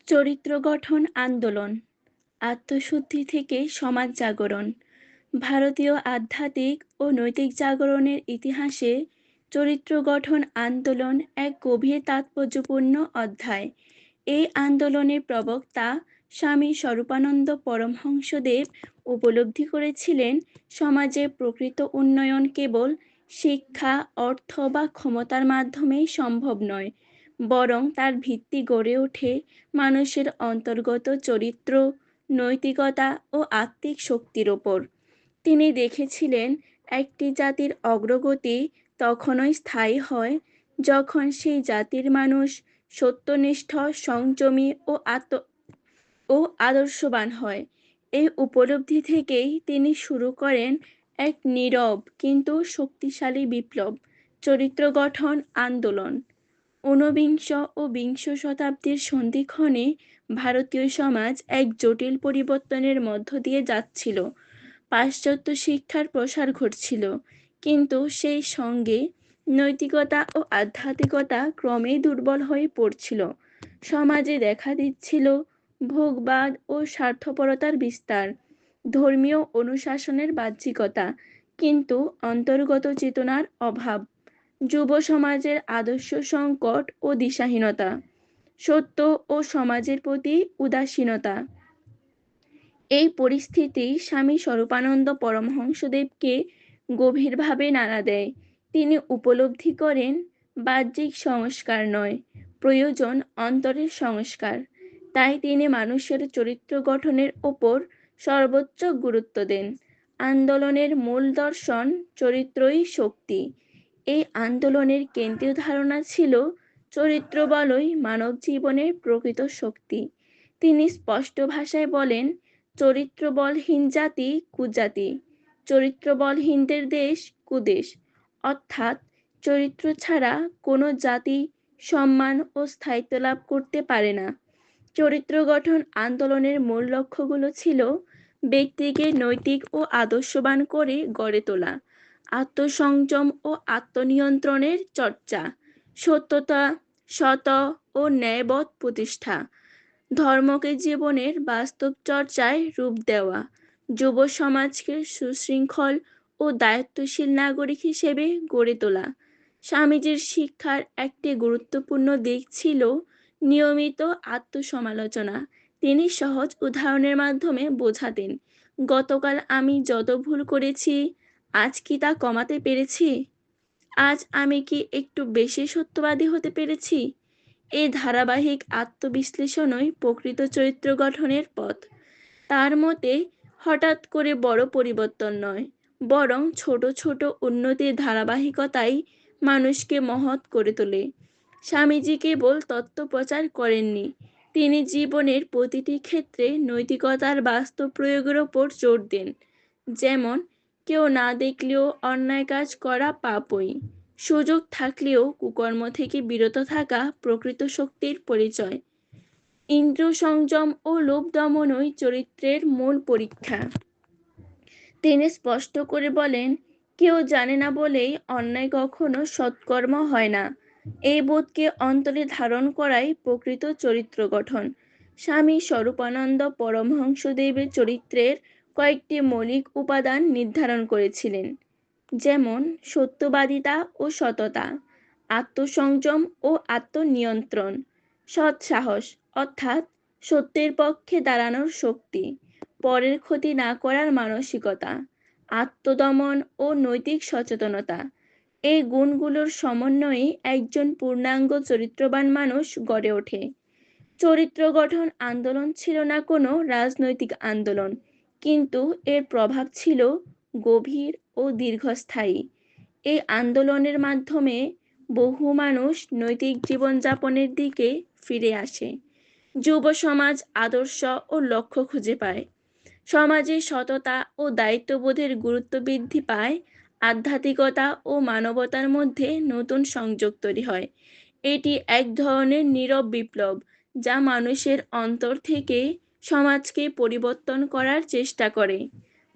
চরিত্র গঠন আন্দোলন, আত্মশুদ্ধি থেকে সমাজ জাগরণ। ভারতীয় আধ্যাত্মিক ও নৈতিক জাগরণের ইতিহাসে চরিত্র গঠন আন্দোলন এক গভীর তাৎপর্যপূর্ণ অধ্যায়। এই আন্দোলনের প্রবক্তা স্বামী স্বরূপানন্দ পরমহংসদেব উপলব্ধি করেছিলেন সমাজের প্রকৃত উন্নয়ন কেবল শিক্ষা, অর্থ বা ক্ষমতার মাধ্যমেই সম্ভব নয়, বরং তার ভিত্তি গড়ে ওঠে মানুষের অন্তর্গত চরিত্র, নৈতিকতা ও আত্মিক শক্তির ওপর। তিনি দেখেছিলেন একটি জাতির অগ্রগতি তখনই স্থায়ী হয় যখন সেই জাতির মানুষ সত্যনিষ্ঠ, সংযমী ও আদর্শবান হয়। এই উপলব্ধি থেকেই তিনি শুরু করেন এক নীরব কিন্তু শক্তিশালী বিপ্লব, চরিত্র গঠন আন্দোলন। ঊনবিংশ ও বিংশ শতাব্দীর সন্ধিক্ষণে ভারতীয় সমাজ এক জটিল পরিবর্তনের মধ্য দিয়ে যাচ্ছিল। পাশ্চাত্য শিক্ষার প্রসার ঘটছিল, কিন্তু সেই সঙ্গে নৈতিকতা ও আধ্যাত্মিকতা ক্রমেই দুর্বল হয়ে পড়ছিল। সমাজে দেখা দিচ্ছিল ভোগবাদ ও স্বার্থপরতার বিস্তার, ধর্মীয় অনুশাসনের বাহ্যিকতা, কিন্তু অন্তর্গত চেতনার অভাব, যুব সমাজের আদর্শ সংকট ও দিশাহীনতা, সত্য ও সমাজের প্রতি উদাসীনতা। এই পরিস্থিতি স্বামী স্বরূপানন্দ পরমহংসদেবকে গভীরভাবে নাড়া দেয়। তিনি উপলব্ধি করেন বাহ্যিক সংস্কার নয়, প্রয়োজন অন্তরের সংস্কার। তাই তিনি মানুষের চরিত্র গঠনের ওপর সর্বোচ্চ গুরুত্ব দেন। আন্দোলনের মূল দর্শন চরিত্রই শক্তি। এই আন্দোলনের কেন্দ্রীয় ধারণা ছিল চরিত্র বলই মানব জীবনের প্রকৃত শক্তি। তিনি স্পষ্ট ভাষায় বলেন, চরিত্রবলহীন জাতি কুজাতি, চরিত্রবলহীনদের দেশ কুদেশ। অর্থাৎ চরিত্র ছাড়া কোনো জাতি সম্মান ও স্থায়িত্ব লাভ করতে পারে না। চরিত্র গঠন আন্দোলনের মূল লক্ষ্যগুলো ছিল ব্যক্তিকে নৈতিক ও আদর্শবান করে গড়ে তোলা, আত্মসংযম ও আত্মনিয়ন্ত্রণের চর্চা, সত্যতা, সত ও ন্যায়বোধ প্রতিষ্ঠা, ধর্মকে জীবনের বাস্তব চর্চায় রূপ দেওয়া, যুব সমাজকে সুশৃঙ্খল ও দায়িত্বশীল নাগরিক হিসেবে গড়ে তোলা। স্বামীজির শিক্ষার একটি গুরুত্বপূর্ণ দিক ছিল নিয়মিত আত্মসমালোচনা। তিনি সহজ উদাহরণের মাধ্যমে বোঝাতেন, গতকাল আমি যত ভুল করেছি, আজ কি তা কমাতে পেরেছি? আজ আমি কি একটু বেশি সত্যবাদী হতে পেরেছি? এই ধারাবাহিক আত্মবিশ্লেষণই প্রকৃত চরিত্র গঠনের পথ। তার মতে হঠাৎ করে বড় পরিবর্তন নয়, বরং ছোট ছোট উন্নতির ধারাবাহিকতাই মানুষকে মহৎ করে তোলে। স্বামীজি কেবল তত্ত্ব প্রচার করেননি, তিনি জীবনের প্রতিটি ক্ষেত্রে নৈতিকতার বাস্তব প্রয়োগের ওপর জোর দেন। যেমন, কেউ না দেখলেও অন্যায় কাজ করা পাপই, সুযোগ থাকলেও কুকর্ম থেকে বিরত থাকা প্রকৃত শক্তির পরিচয়। ইন্দ্রিয় সংযম ও লোভ দমনই চরিত্রের মূল পরীক্ষা। তিনি স্পষ্ট করে বলেন, কেউ জানে না বলেই অন্যায় কখনো সৎকর্ম হয় না। এই বোধকে অন্তরে ধারণ করাই প্রকৃত চরিত্র গঠন। স্বামী স্বরূপানন্দ পরমহংসদেবের চরিত্রের কয়েকটি মৌলিক উপাদান নির্ধারণ করেছিলেন, যেমন সত্যবাদিতা ও সততা, আত্মসংযম ও আত্মনিয়ন্ত্রণ, সৎসাহস অর্থাৎ সত্যের পক্ষে দাঁড়ানোর শক্তি, পরের ক্ষতি না করার মানসিকতা, আত্মদমন ও নৈতিক সচেতনতা। এই গুণগুলোর সমন্বয়ে একজন পূর্ণাঙ্গ চরিত্রবান মানুষ গড়ে ওঠে। চরিত্র গঠন আন্দোলন ছিল না কোনো রাজনৈতিক আন্দোলন, কিন্তু এর প্রভাব ছিল গভীর ও দীর্ঘস্থায়ী। এই আন্দোলনের মাধ্যমে বহু মানুষ নৈতিক জীবনযাপনের দিকে ফিরে আসে, যুব সমাজ আদর্শ ও লক্ষ্য খুঁজে পায়, সমাজে সততা ও দায়িত্ববোধের গুরুত্ব বৃদ্ধি পায়, আধ্যাত্মিকতা ও মানবতার মধ্যে নতুন সংযোগ তৈরি হয়। এটি এক ধরনের নীরব বিপ্লব, যা মানুষের অন্তর থেকে সমাজকে পরিবর্তন করার চেষ্টা করে।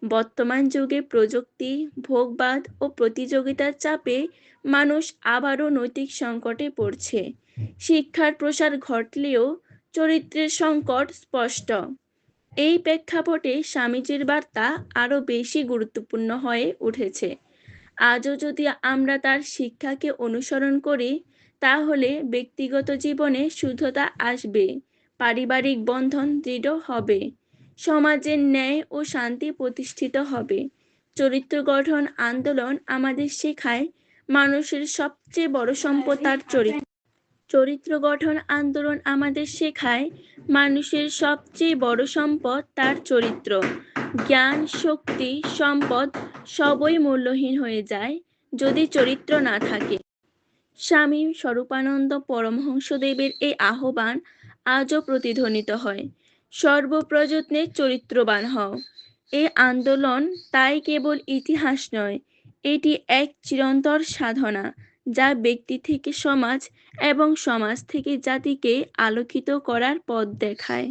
বর্তমান যুগে প্রযুক্তি, ভোগবাদ ও প্রতিযোগিতার চাপে মানুষ আবারও নৈতিক সংকটে পড়ছে। শিক্ষার প্রসার ঘটলেও চরিত্রের সংকট স্পষ্ট। এই প্রেক্ষাপটে স্বামীজির বার্তা আরও বেশি গুরুত্বপূর্ণ হয়ে উঠেছে। আজও যদি আমরা তার শিক্ষাকে অনুসরণ করি, তাহলে ব্যক্তিগত জীবনে শুদ্ধতা আসবে, পারিবারিক বন্ধন দৃঢ় হবে, সমাজের ন্যায় ও শান্তি প্রতিষ্ঠিত হবে। চরিত্র গঠন আন্দোলন আমাদের শেখায় মানুষের সবচেয়ে বড় সম্পদ তার চরিত্র। চরিত্র গঠন আন্দোলন আমাদের শেখায় মানুষের সবচেয়ে বড় সম্পদ তার চরিত্র। জ্ঞান, শক্তি, সম্পদ সবই মূল্যহীন হয়ে যায় যদি চরিত্র না থাকে। স্বামী স্বরূপানন্দ পরমহংসদেবের এই আহ্বান আজও প্রতিধ্বনিত হয়, সর্বপ্রযত্নে চরিত্রবান হও। এই আন্দোলন তাই কেবল ইতিহাস নয়, এটি এক চিরন্তর সাধনা, যা ব্যক্তি থেকে সমাজ এবং সমাজ থেকে জাতিকে আলোকিত করার পথ দেখায়।